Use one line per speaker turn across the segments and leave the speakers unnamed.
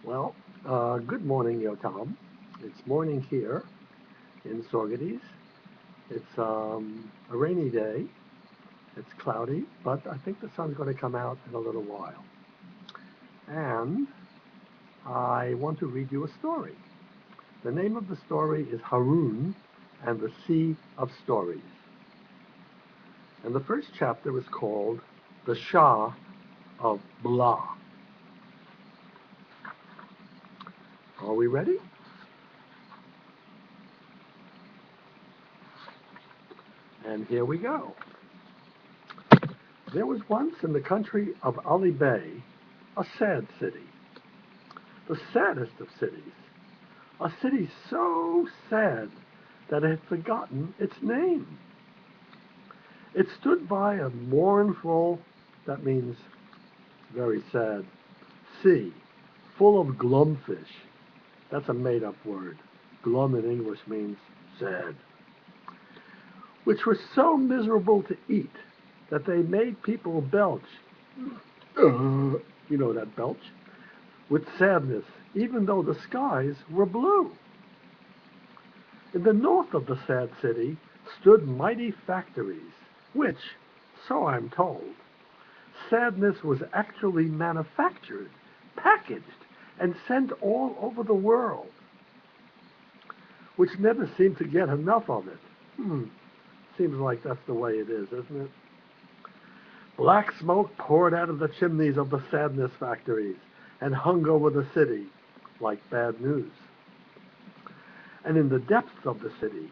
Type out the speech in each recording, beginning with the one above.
Well, good morning, Yotam. It's morning here in Sorgadis. It's a rainy day. It's cloudy, but I think the sun's going to come out in a little while. And I want to read you a story. The name of the story is Harun and the Sea of Stories. And the first chapter is called The Shah of Blah. Are we ready? And here we go. There was once in the country of Ali Bey a sad city, the saddest of cities, a city so sad that it had forgotten its name. It stood by a mournful, that means very sad, sea, full of glumfish. That's a made-up word. Glum in English means sad, which were so miserable to eat that they made people belch. You know that belch? With sadness, even though the skies were blue. In the north of the sad city stood mighty factories, which, so I'm told, sadness was actually manufactured, packaged, and sent all over the world, which never seemed to get enough of it. Seems like that's the way it is, isn't it? Black smoke poured out of the chimneys of the sadness factories and hung over the city like bad news. And in the depths of the city,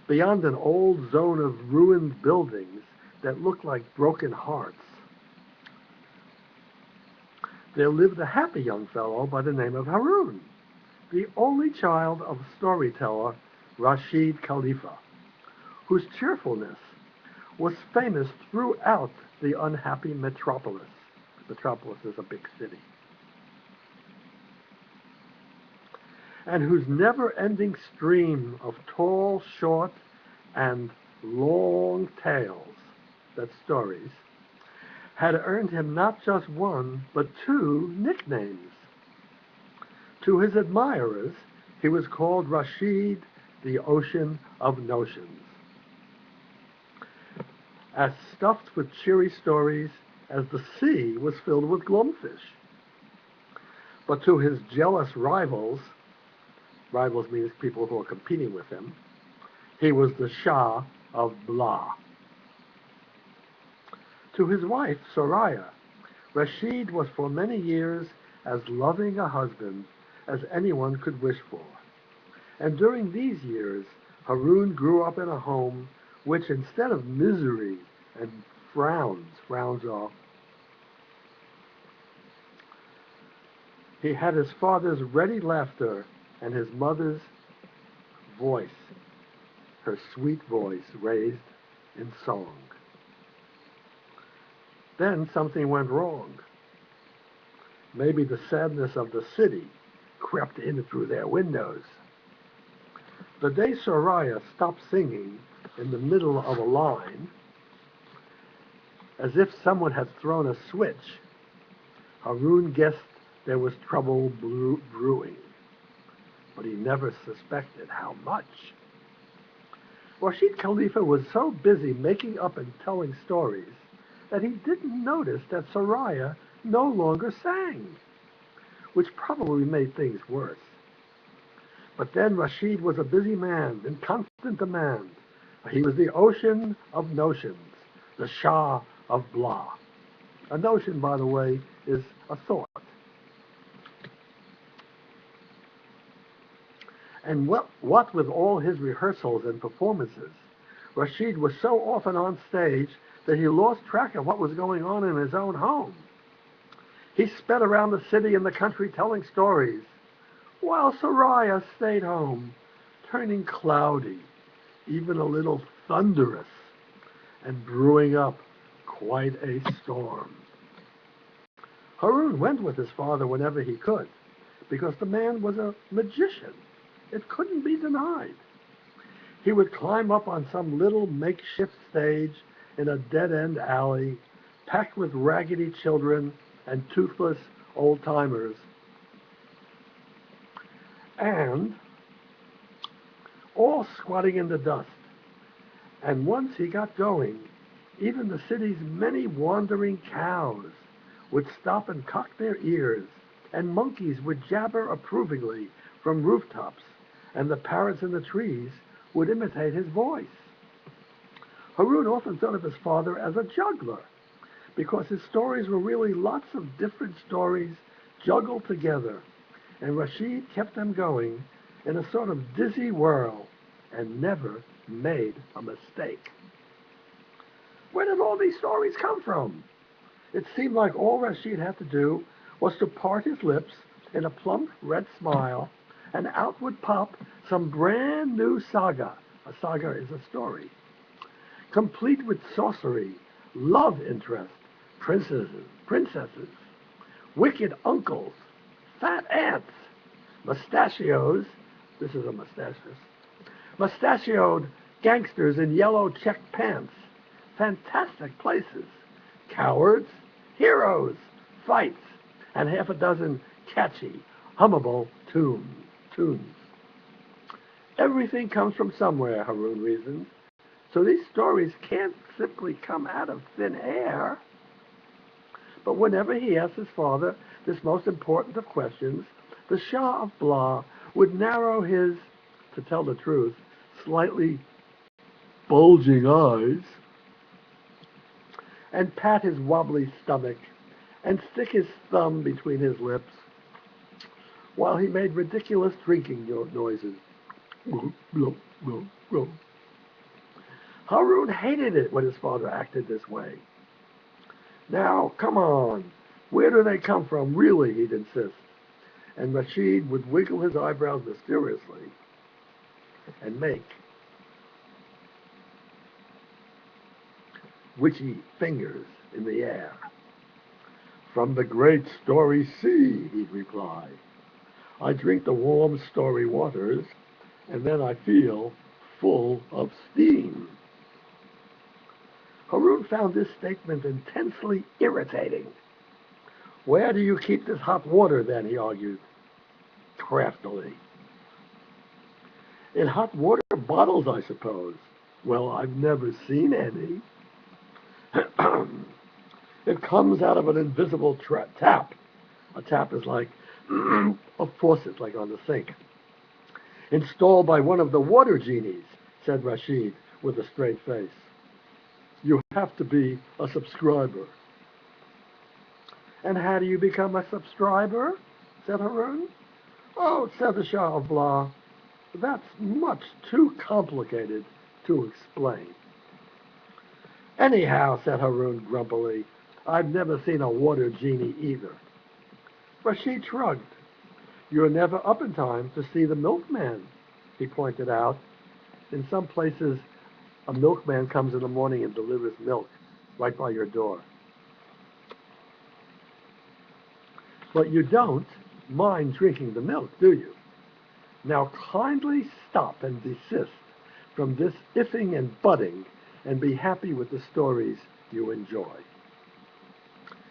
beyond an old zone of ruined buildings that looked like broken hearts, there lived a happy young fellow by the name of Harun, the only child of storyteller Rashid Khalifa, whose cheerfulness was famous throughout the unhappy metropolis. Metropolis is a big city. And whose never-ending stream of tall, short, and long tales, that's stories, had earned him not just one, but two nicknames. To his admirers, he was called Rashid, the Ocean of Notions, as stuffed with cheery stories as the sea was filled with glumfish. But to his jealous rivals, rivals means people who are competing with him, he was the Shah of Blah. To his wife, Soraya, Rashid was for many years as loving a husband as anyone could wish for. And during these years, Harun grew up in a home which, instead of misery and frowns are, he had his father's ready laughter and his mother's voice, her sweet voice raised in song. Then something went wrong. Maybe the sadness of the city crept in through their windows. The day Soraya stopped singing in the middle of a line, as if someone had thrown a switch, Harun guessed there was trouble brewing, but he never suspected how much. Rashid Khalifa was so busy making up and telling stories that he didn't notice that Soraya no longer sang, which probably made things worse. But then Rashid was a busy man in constant demand. He was the ocean of notions, the Shah of Blah. A notion, by the way, is a thought. And what with all his rehearsals and performances, Rashid was so often on stage that he lost track of what was going on in his own home. He sped around the city and the country telling stories, while Soraya stayed home, turning cloudy, even a little thunderous, and brewing up quite a storm. Harun went with his father whenever he could, because the man was a magician. It couldn't be denied. He would climb up on some little makeshift stage in a dead-end alley, packed with raggedy children and toothless old-timers, and all squatting in the dust. And once he got going, even the city's many wandering cows would stop and cock their ears, and monkeys would jabber approvingly from rooftops, and the parrots in the trees would imitate his voice. Haroun often thought of his father as a juggler, because his stories were really lots of different stories juggled together, and Rashid kept them going in a sort of dizzy whirl and never made a mistake. Where did all these stories come from? It seemed like all Rashid had to do was to part his lips in a plump red smile, and out would pop some brand new saga. A saga is a story, complete with sorcery, love interest, princesses, wicked uncles, fat aunts, mustachios, this is a mustachios, mustachioed gangsters in yellow checked pants, fantastic places, cowards, heroes, fights, and half a dozen catchy, hummable tunes. Everything comes from somewhere, Haroun reasoned, so these stories can't simply come out of thin air. But whenever he asked his father this most important of questions, the Shah of Blah would narrow his, to tell the truth, slightly bulging eyes, and pat his wobbly stomach, and stick his thumb between his lips, while he made ridiculous drinking noises. Haroun hated it when his father acted this way. Now, come on, where do they come from, really, he'd insist. And Rashid would wiggle his eyebrows mysteriously and make witchy fingers in the air. From the great story sea, he'd reply. I drink the warm story waters, and then I feel full of steam. Haroun found this statement intensely irritating. Where do you keep this hot water, then, he argued, craftily. In hot water bottles, I suppose. Well, I've never seen any. It comes out of an invisible tap. A tap is like a faucet, like on the sink. Installed by one of the water genies, said Rashid with a straight face. You have to be a subscriber. And how do you become a subscriber? Said Haroun. Oh, said the Shah of Blah, that's much too complicated to explain. Anyhow, said Haroun grumpily, I've never seen a water genie either. Rashid shrugged. You're never up in time to see the milkman, he pointed out. In some places, a milkman comes in the morning and delivers milk right by your door. But you don't mind drinking the milk, do you? Now kindly stop and desist from this ifing and butting and be happy with the stories you enjoy.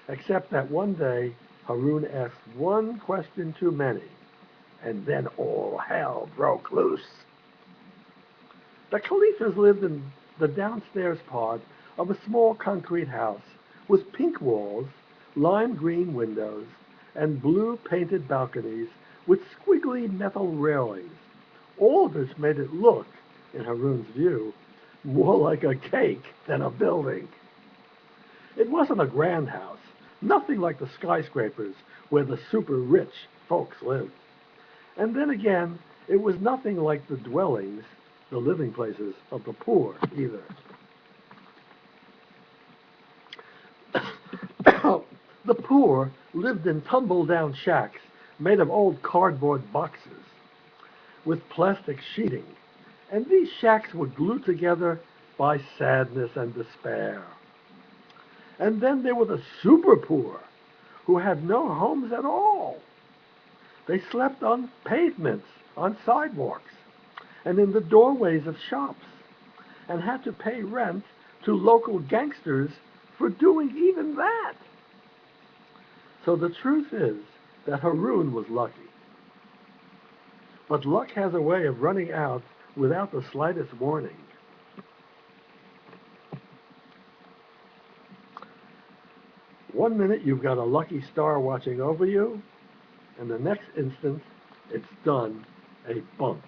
Except that one day, Haroun asked one question too many, and then all hell broke loose. The Khalifas lived in the downstairs part of a small concrete house with pink walls, lime green windows, and blue painted balconies with squiggly metal railings, all of which made it look, in Haroun's view, more like a cake than a building. It wasn't a grand house, nothing like the skyscrapers where the super rich folks lived. And then again, it was nothing like the dwellings, the living places of the poor either. The poor lived in tumble-down shacks made of old cardboard boxes with plastic sheeting, and these shacks were glued together by sadness and despair. And then there were the super poor, who had no homes at all. They slept on pavements, on sidewalks, and in the doorways of shops, and had to pay rent to local gangsters for doing even that. So the truth is that Haroun was lucky. But luck has a way of running out without the slightest warning. One minute you've got a lucky star watching over you, and the next instant it's done a bunk.